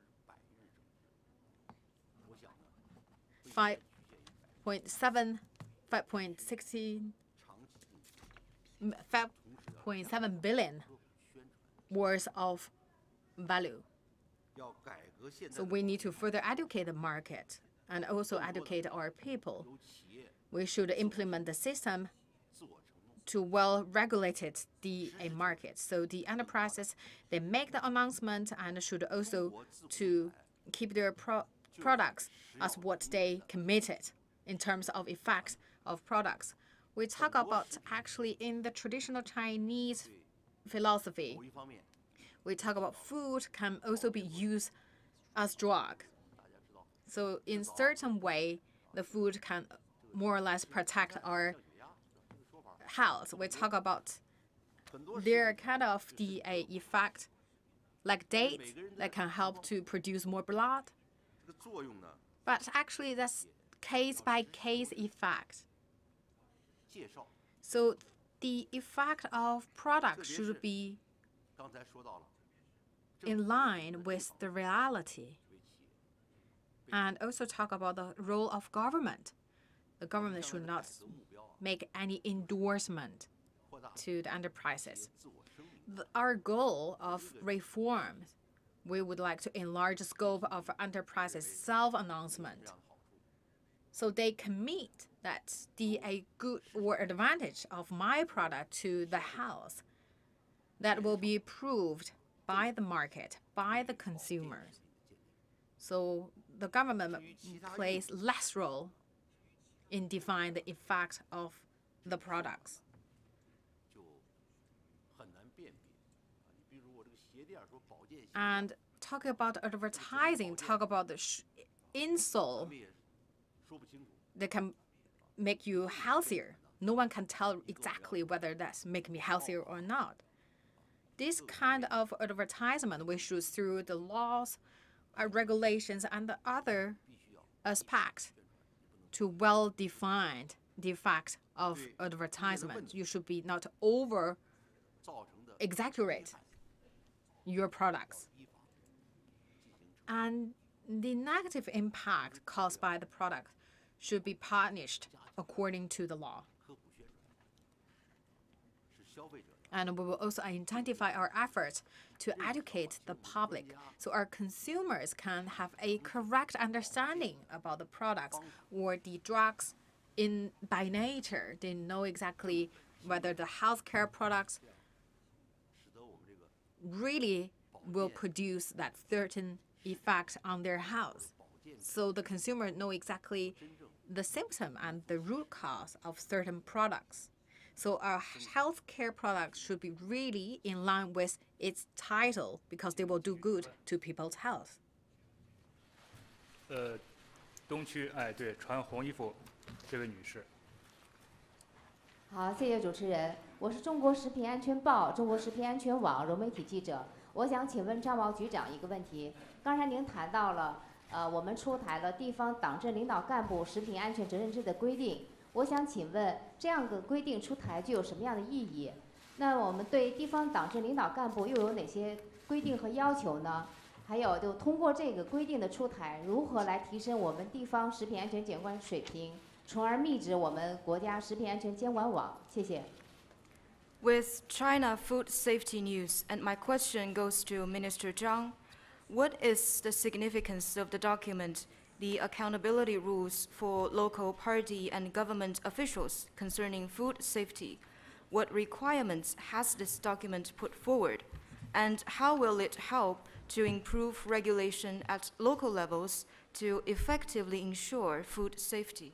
5.7 billion worth of value. So we need to further educate the market and also educate our people. We should implement the system to well-regulated DA market. So the enterprises, they make the announcement and should also to keep their products as what they committed in terms of effect of products. We talk about actually in the traditional Chinese philosophy, we talk about food can also be used as drug. So in certain way, the food can more or less protect our health. We talk about their kind of the effect, like dates that can help to produce more blood. But actually, that's case-by-case effect. So the effect of product should be in line with the reality. And also talk about the role of government. The government should not make any endorsement to the enterprises. Our goal of reform, we would like to enlarge the scope of enterprises' self-announcement. So they commit that a good or advantage of my product to the health that will be approved by the market, by the consumers. So the government plays less role in defining the effect of the products. And talk about advertising, talk about the insole that can make you healthier. No one can tell exactly whether that's make me healthier or not. This kind of advertisement we should through the laws, regulations, and the other aspects to well-define the effect of advertisement. You should be not over-exaggerate your products. And the negative impact caused by the product should be punished according to the law. And we will also intensify our efforts to educate the public so our consumers can have a correct understanding about the products or the drugs by nature. They know exactly whether the healthcare products really will produce that certain effect on their health. So the consumer know exactly the symptom and the root cause of certain products. So our healthcare products should be really in line with its title because they will do good to people's health. 东区，哎，对，穿红衣服这位女士。好，谢谢主持人。我是中国食品安全报、中国食品安全网融媒体记者。我想请问张毛局长一个问题。刚才您谈到了，我们出台了地方党政领导干部食品安全责任制的规定。我想请问，这样的规定出台具有什么样的意义？那我们对地方党政领导干部又有哪些规定和要求呢？还有，就通过这个规定的出台，如何来提升我们地方食品安全监管水平，从而密植我们国家食品安全监管网？谢谢。With China food safety news, and my question goes to Minister Zhang. What is the significance of the document, the accountability rules for local party and government officials concerning food safety? What requirements has this document put forward? And how will it help to improve regulation at local levels to effectively ensure food safety?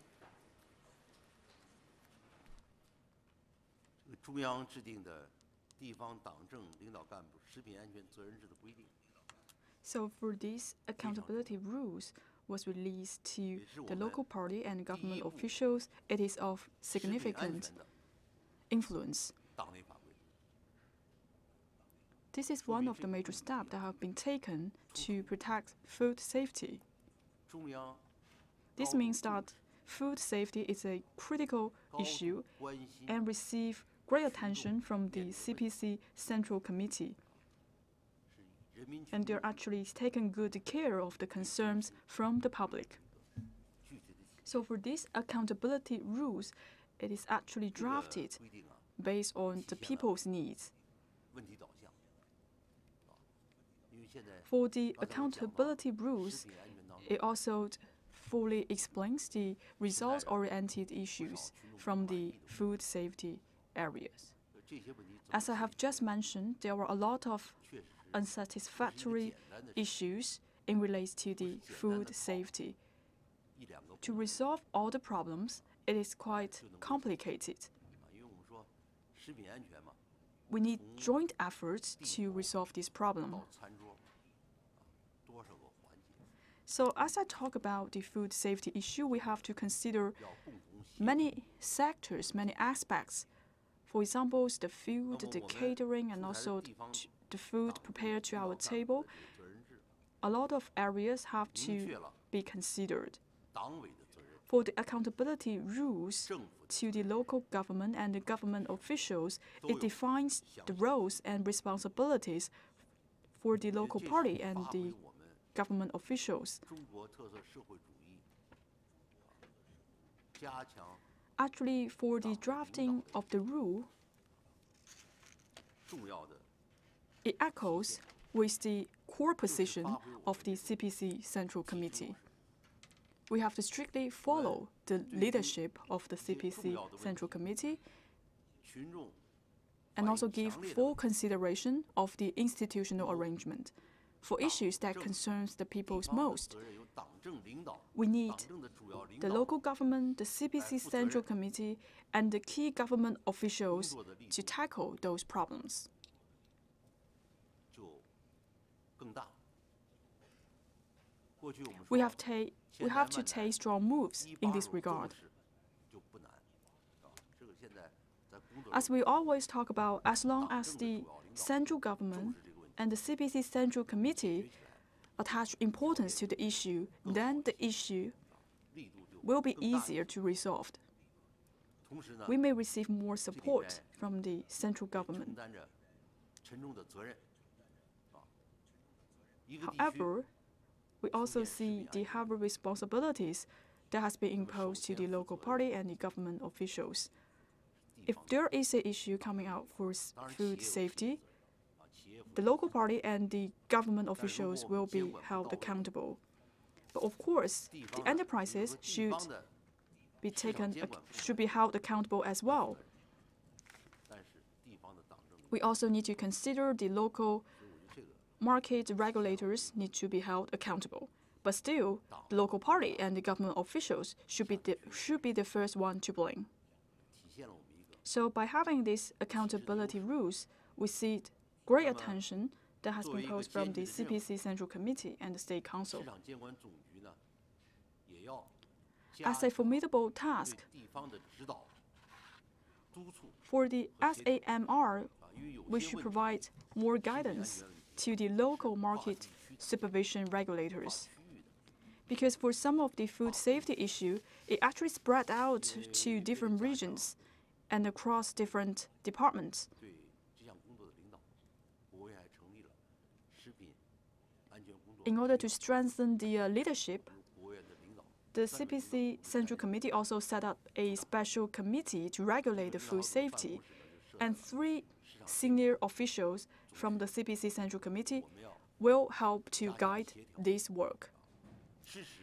中央制定的地方党政领导干部食品安全责任制的规定。 So for these accountability rules was released to the local party and government officials, it is of significant influence. This is one of the major steps that have been taken to protect food safety. This means that food safety is a critical issue and receive great attention from the CPC Central Committee. And they're actually taking good care of the concerns from the public. So for these accountability rules, it is actually drafted based on the people's needs. For the accountability rules, it also fully explains the results-oriented issues from the food safety areas. As I have just mentioned, there were a lot of unsatisfactory issues in relation to the food safety. To resolve all the problems, it is quite complicated. We need joint efforts to resolve this problem. So as I talk about the food safety issue, we have to consider many sectors, many aspects. For example, the food, the catering, and also the food prepared to our table. A lot of areas have to be considered. For the accountability rules to the local government and the government officials, it defines the roles and responsibilities for the local party and the government officials. Actually, for the drafting of the rule, it echoes with the core position of the CPC Central Committee. We have to strictly follow the leadership of the CPC Central Committee and also give full consideration of the institutional arrangement. For issues that concerns the peoples most, we need the local government, the CPC Central Committee, and the key government officials to tackle those problems. We have to take strong moves in this regard. As we always talk about, as long as the central government and the CPC Central Committee attach importance to the issue, then the issue will be easier to resolve. We may receive more support from the central government. However, we also see the heavy responsibilities that has been imposed to the local party and the government officials. If there is an issue coming out for food safety, the local party and the government officials will be held accountable. But of course, the enterprises should be held accountable as well. We also need to consider the local market regulators need to be held accountable. But still, the local party and the government officials should be the first one to blame. So by having these accountability rules, we see great attention that has been posed from the CPC Central Committee and the State Council. As a formidable task, for the SAMR, we should provide more guidance to the local market supervision regulators. Because for some of the food safety issue, it actually spread out to different regions and across different departments. In order to strengthen the leadership, the CPC Central Committee also set up a special committee to regulate the food safety, and 3 senior officials from the CPC Central Committee will help to guide this work.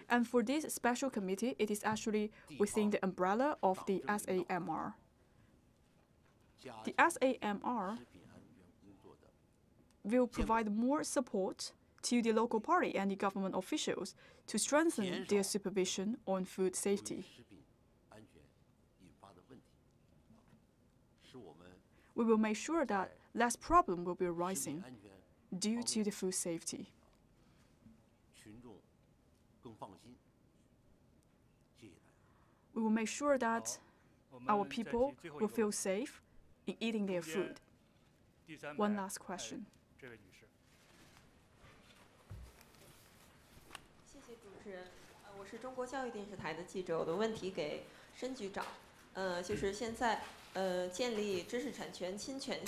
And for this special committee, it is actually within the umbrella of the SAMR. The SAMR will provide more support to the local party and the government officials to strengthen their supervision on food safety. We will make sure that less problem will be arising due to the food safety. We will make sure that our people will feel safe in eating their food. One last question. 谢谢主持人，我是中国教育电视台的记者，我的问题给申局长，就是现在建立知识产权侵权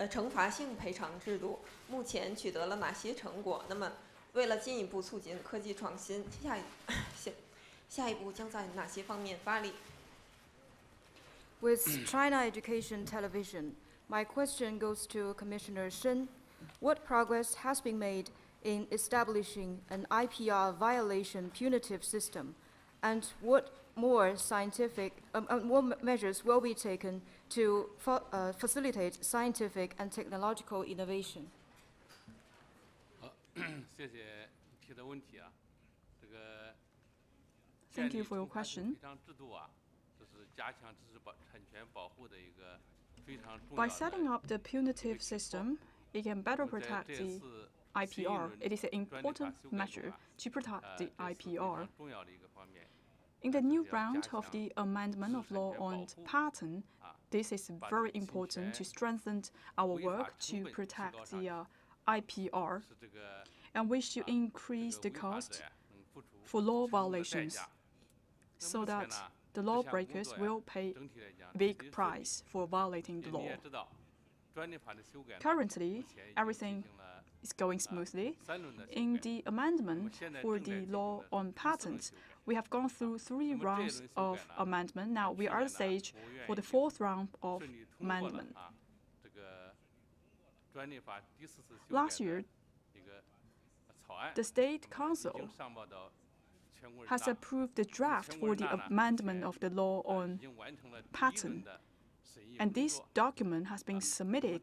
惩罚性赔偿制度，目前取得了哪些成果？那么为了进一步促进科技创新，下一步将在哪些方面发力？ With China Education Television, my question goes to Commissioner Shen. What progress has been made in establishing an IPR violation punitive system? And what more measures will be taken to facilitate scientific and technological innovation? 谢谢提的问题啊，这个 Thank you for your question. 非常制度啊，这是加强知识产权保护的一个非常重要 By 的。 setting up the punitive system, it can better protect the IPR. It is an important measure to protect the IPR. In the new round of the amendment of law on patent, this is very important to strengthen our work to protect the IPR, and we should increase the cost for law violations so that the lawbreakers will pay a big price for violating the law. Currently, everything is going smoothly. In the amendment for the law on patents, we have gone through 3 rounds of amendment. Now we are at the stage for the 4th round of amendment. Last year, the State Council has approved the draft for the amendment of the law on patent, and this document has been submitted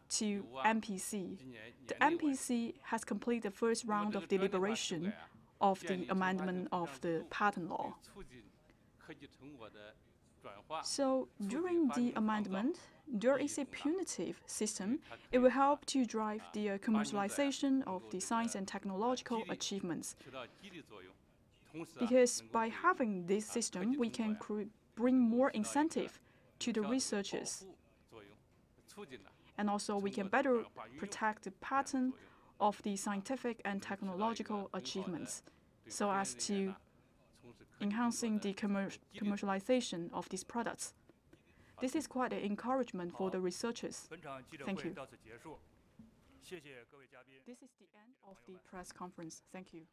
to MPC. The MPC has completed the first round of deliberation of the amendment of the patent law. So during the amendment, there is a punitive system. It will help to drive the commercialization of the science and technological achievements. Because by having this system, we can bring more incentive to the researchers. And also we can better protect the patent of the scientific and technological achievements so as to enhancing the commercialization of these products. This is quite an encouragement for the researchers. Thank you. This is the end of the press conference. Thank you.